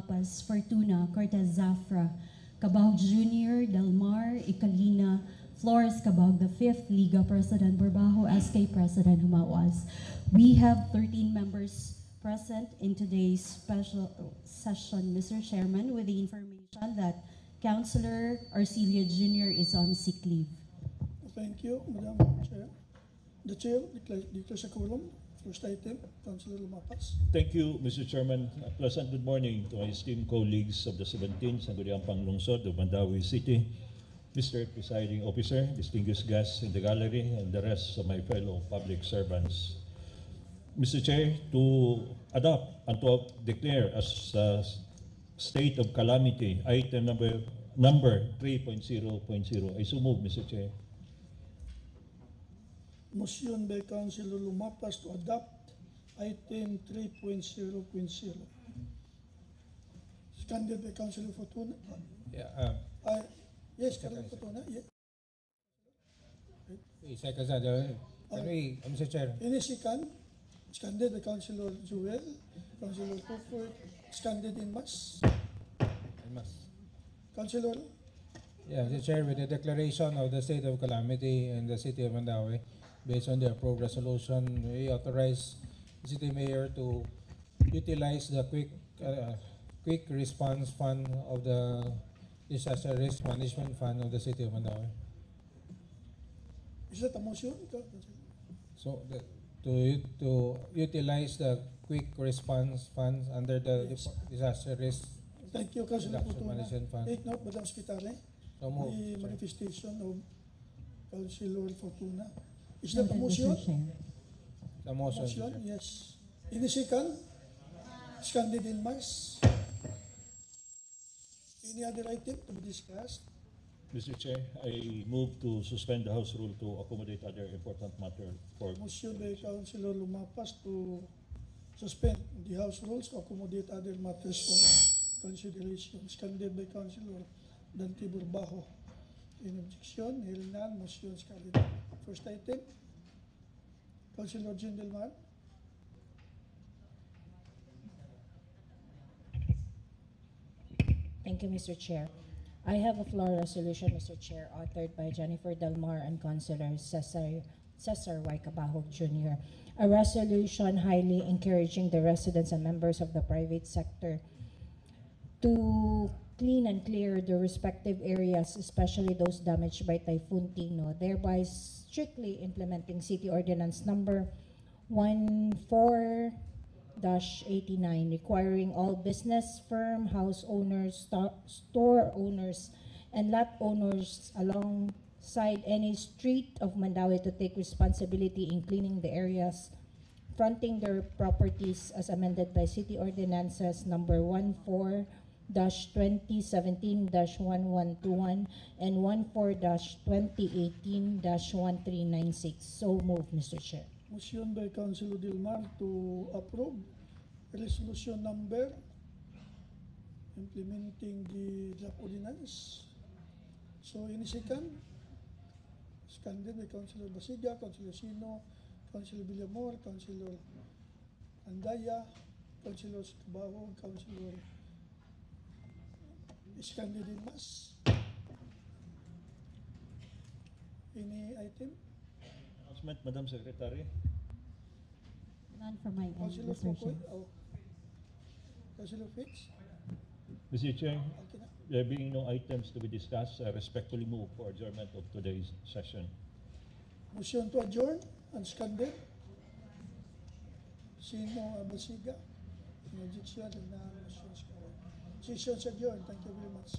Lumapas, Fortuna, Cortez Zafra, Cabao Jr., Delmar, Icalina, Flores Cabao, the 5th Liga President, Burbajo, SK President, Humawas. We have 13 members present in today's special session, Mr. Chairman, with the information that Councilor Arcilia Jr. is on sick leave. Thank you, Madam Chair. The Chair declares a quorum. First item, Councilor Lumapas. Thank you, Mr. Chairman. A pleasant good morning to my esteemed colleagues of the 17th Sangguniang Panglungsod of Mandawi City, Mr. Presiding Officer, distinguished guests in the gallery, and the rest of my fellow public servants. Mr. Chair, to adopt and to declare as a state of calamity item number 3.0.0. I so move, Mr. Chair. Motion by Councilor Lumapas to adopt item 3.0.0. Seconded by Councilor Fortuna. Yes, Councilor Fortuna. Yeah. Second, Mr. Chair. Any second? Seconded by Councilor Joel. Councilor Crawford. Seconded in mass. Councilor. Yeah, Mr. Chair, with the declaration of the state of calamity in the city of Mandawi, based on the approved resolution, we authorize the city mayor to utilize the quick response fund of the disaster risk management fund of the city of Mandawi. Is that a motion? So to utilize the quick response funds under the disaster risk. Thank you, Councilor Fortuna. Take note, Madam Secretary, so move, the manifestation of Councilor Fortuna. Is that a motion? The motion. Yes. In the second? Seconded in mass. Any other item to be discussed? Mr. Chair, I move to suspend the House rule to accommodate other important matter for... Motion by Councilor Lumapas to suspend the House rules to accommodate other matters for consideration. Seconded by Councilor Dante Burbajo. In objection, hearing none, motion is carried. First item, Councilor Jean Delmar. Thank you, Mr. Chair. I have a floor resolution, Mr. Chair, authored by Jennifer Delmar and Councilor Cesar Y. Cabahog Jr. A resolution highly encouraging the residents and members of the private sector to clean and clear the respective areas, especially those damaged by Typhoon Tino, thereby strictly implementing City Ordinance number 14-89, requiring all business, firm, house owners, store owners, and lot owners alongside any street of Mandawi to take responsibility in cleaning the areas fronting their properties as amended by City Ordinances number 14-2017-1121 and 14-2018-1396. So move, Mr. Chair. Motion by Councilor Delmar to approve resolution number implementing the draft ordinance. So in a second, seconded by Councilor Basiga, Councilor Sino, Councilor Villamor, Councilor Andaya, Councilor Cabao, Councilor Seconded in mass. Any item? Announcement, Madam Secretary. None from my end, Councilor Mr. Chair. Councilor Fitz? Mr. Chair, Okay na. there being no items to be discussed, I respectfully move for adjournment of today's session. Motion to adjourn, unscanded. Sino Basiga? No objection, and motion is carried. Session adjourned. Thank you very much.